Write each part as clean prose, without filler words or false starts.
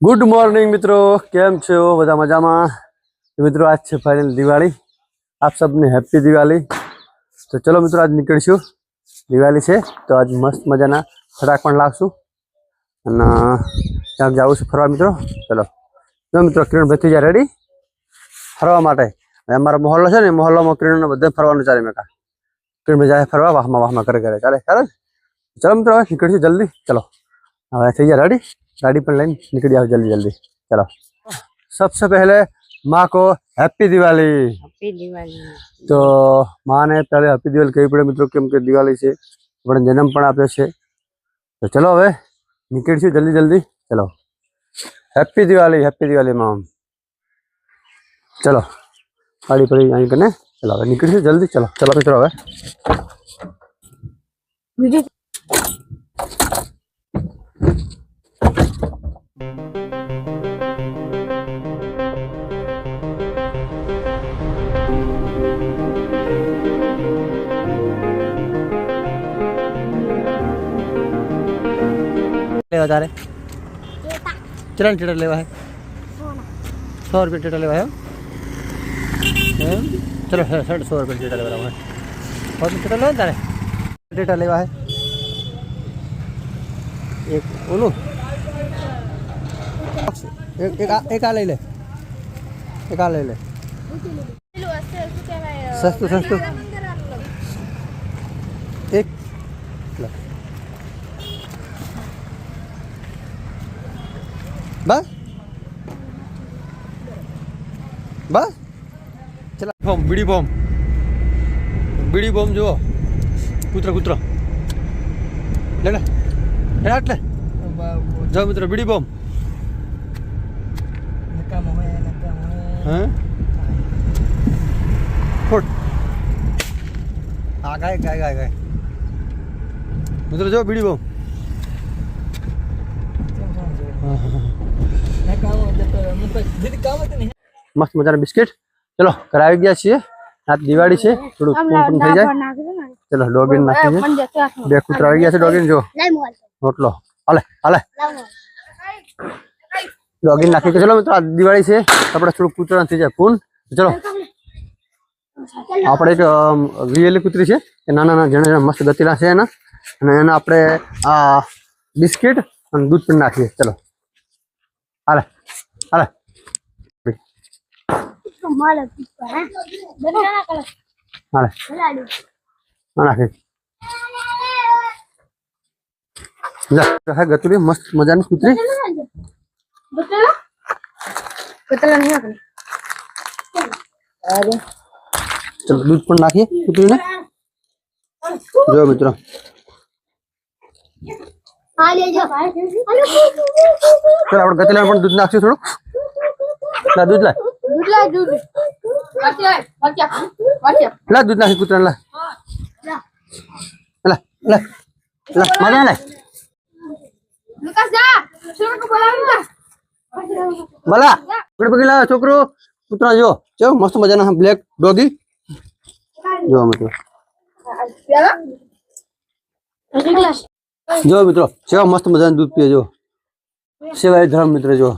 Good morning मित्रों, केम छो बधा मजामां। तो मित्रों आज है फाइनल दिवाली। आप सबने हैप्पी दिवाली। तो चलो मित्रों आज निकळीशुं। दिवाली है तो आज मस्त मजाना फटाक पण लागशुं अने त्यां जावुं छुं फरवा मित्रों। चलो जो मित्रों किरण भाई थी जा रेडी फरवा माटे। अमारो मोहल्लो छे ने मोहल्लामां किरण बधे फरवानुं चाले। मैं किरण भाई जाए फरवा वाहमा वाहमा करे करे चाले चाले। चलो मित्रों निकळीशुं जल्दी। चलो हवे थी जा रेडी, गाड़ी पर लाइन निकल जाओ जल्दी जल्दी। चलो सबसे पहले माँ को हैप्पी दिवाली। हैप्पी दिवाली। तो माँ ने पहले हैप्पी दिवाली कही पड़े मित्रों, केम के दिवाली से अपने जन्म पण आप्यो छे। तो चलो हवे निकळीशुं जल्दी जल्दी। चलो हैप्पी दिवाली माँ। चलो गाड़ी पर आई कने चलो हवे निकळीशुं जल्दी। चलो चलो मित्रों हवे लेवा तारे चरण टेटर लेवा है 100 रुपये टेटर लेवा है। चलो 100 रुपये टेटर लेवा है। और टेटर लेवा तारे टेटर लेवा है। एक ओलू एक आ ले ले, एक आ ले ले सस्तु सस्तु एक बस बस चला बम बीड़ी बम जो कुतरा कुतरा ले ले हट ले जाओ मित्र बीड़ी बम। हाँ फोड़ आ गए गए गए गए मित्र जो बीड़ी बम। मस्त मजा बिस्किट। चलो करावी गया छे। आज दिवाળી છે થોડું પૂન થઈ જાય। ચલો ડોગીન નાખી છે બે કૂતરા આવી ગયા છે। ડોગીન જો રોટલો હાલે હાલે ડોગીન નાખી કે ચલો મિત્રો आज દિવાળી છે આપણે થોડું કૂતરા થઈ જાય પૂન। ચલો આપણે એક વીએલી કૂતરી છે કે નાના નાના જણા મસ્ત ગતિલા છે એના અને એના આપણે આ બિસ્કિટ અને દૂધ પણ નાખીએ। ચલો હાલે હાલે गतुरी मस्त मजा कूतरी। चलो दूध पण नाखी कूतरी ने जो मित्रों चलो आप गतला पण दूध नाखी थोड़ो ला दूध ला ला दूध नाखी कूतरा ला ला ला ला मजा ला लुकास जा छोकरो को बोलावो बोला गुड बगीला छोकरो कूतरा जो जो मस्त मजाना ब्लैक डॉगी जो मित्रों जो मित्रों सेवा मस्त मजा दूध पिए जो सेवा धर्म मित्र जो।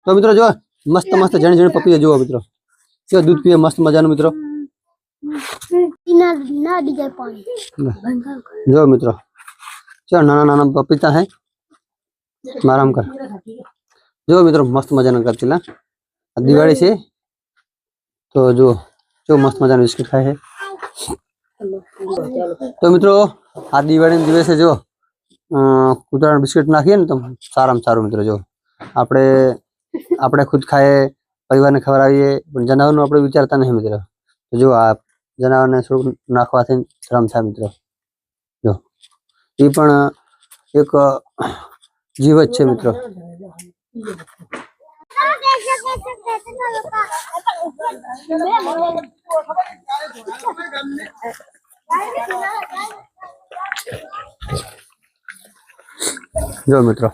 तो मित्रों जो मस्त मस्त जण जण पपी जो मित्रों सेवा दूध पिए मस्त मजा मित्रों जो मित्रों चलो नाना नाना पपीता है आराम कर जो मित्रों मस्त मजा न कर दिवाળી से तो जो जो मस्त मजा बिस्किट खाए है। तो मित्रों आ दिवाળી दिवसे जो कूतरा बिस्किट नाखीए ने तो सारा में सारू मित्रों जो आपणे आपणे खुद खाए परिवार ने खवरावीए पण जनावर आपणे विचारता नहीं मित्रों। तो जो आ जनावर ने थोड़ું નાખવાથી શ્રમ થાય મિત્રો જો એ પણ એક જીવ જ છે મિત્રો। जो मित्रों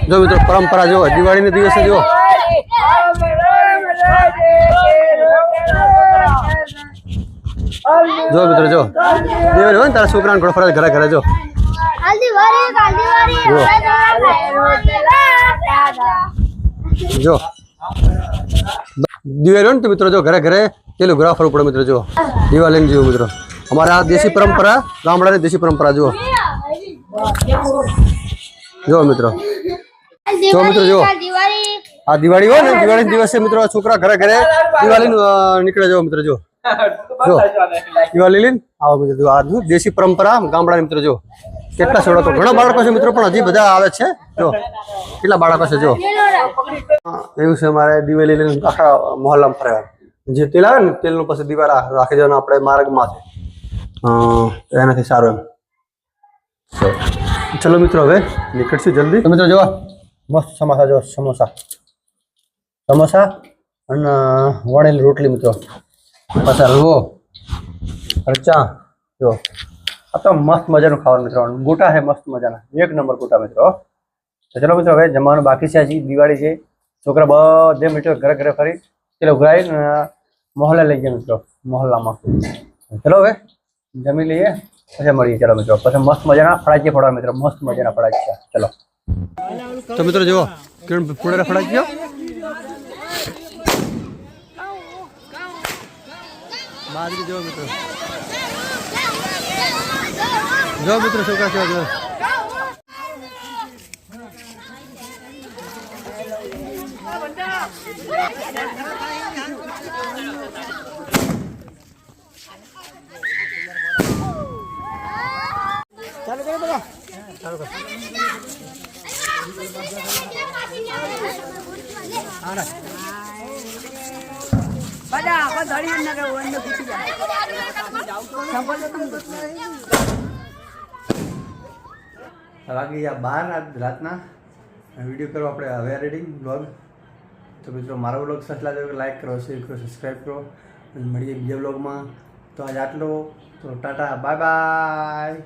जो मित्रों परंपरा जो दिवाળી ने दिवसे जो જો મિત્રો જો દિવાળી હોય ને તારા છોકરાને ઘણો ફરજ ઘરે ઘરે જો જો દિવાળી હોય ને તો મિત્રો જો ઘરે ઘરે પેલું ગ્રાફ ફરવું પડે મિત્રો જો દિવાળીને જેવું મિત્રો અમારા આ દેશી પરંપરા ગામડાની દેશી પરંપરા જુઓ જો મિત્રો જો આ દિવાળી હોય ને દિવાળી દિવસે મિત્રો છોકરા ઘરે ઘરે દિવાળી નીકળે જો મિત્રો જો દિવાળી લઈને આવો મિત્રો જો આ દેશી પરંપરા ગામડાની મિત્રો જો કેટલા છોડો ઘણા બાળકો છે મિત્રો પણ હજી બધા આવે છે જો કેટલા બાળકો છે જો એવું છે અમારે દિવાળી લઈને આખા મહોલ્લામાં ફરવા જે તેલ આવે ને તેલનું પછી દિવાળા રાખી દેવાનું આપણે માર્ગમાં છે એનાથી સારું એમ ચલો મિત્રો હવે નીકળશું જલ્દી મિત્રો જોવા મસ્ત સમોસા જો સમોસા અને વણેલી રોટલી મિત્રો પાછા હલવો ચા જો આ તો મસ્ત મજાનું ખાવાનું મિત્રો ગોટા છે મસ્ત મજાના એક નંબર ગોટા મિત્રો તો ચલો મિત્રો હવે જમવાનું બાકી છે હજી દિવાળી છે છોકરા બધે મિત્રો ઘરે ઘરે ફરી પેલો ઉઘરાઈને મોહલ્લે લઈ ગયા મિત્રો મોહલ્લામાં ચલો હવે જમી લઈએ પછી મળીએ ચલો મિત્રો પછી મસ્ત મજાના ફળાજીયા ફોડવા મિત્રો મસ્ત મજાના ફળાજીયા ચલો તો મિત્રો જુઓ કેવું ફોડેલા ફળાજીયા બાજરી જો મિત્રો છોકરા છે જો ચાલુ કરો બધા ચાલુ કરો આના બડા આ ધડી ન રહો અંદર ઘૂસી જાય વાગી આ 12 રાતના વિડીયો કરો આપણે હવે રેડિંગ બ્લોગ તો મિત્રો મારો બ્લોગ સારા લાગે તો લાઈક કરો શેર કરો સબસ્ક્રાઈબ કરો અને મળીએ બીજા બ્લોગમાં તો આજ આટલો તો ટાટા બાય બાય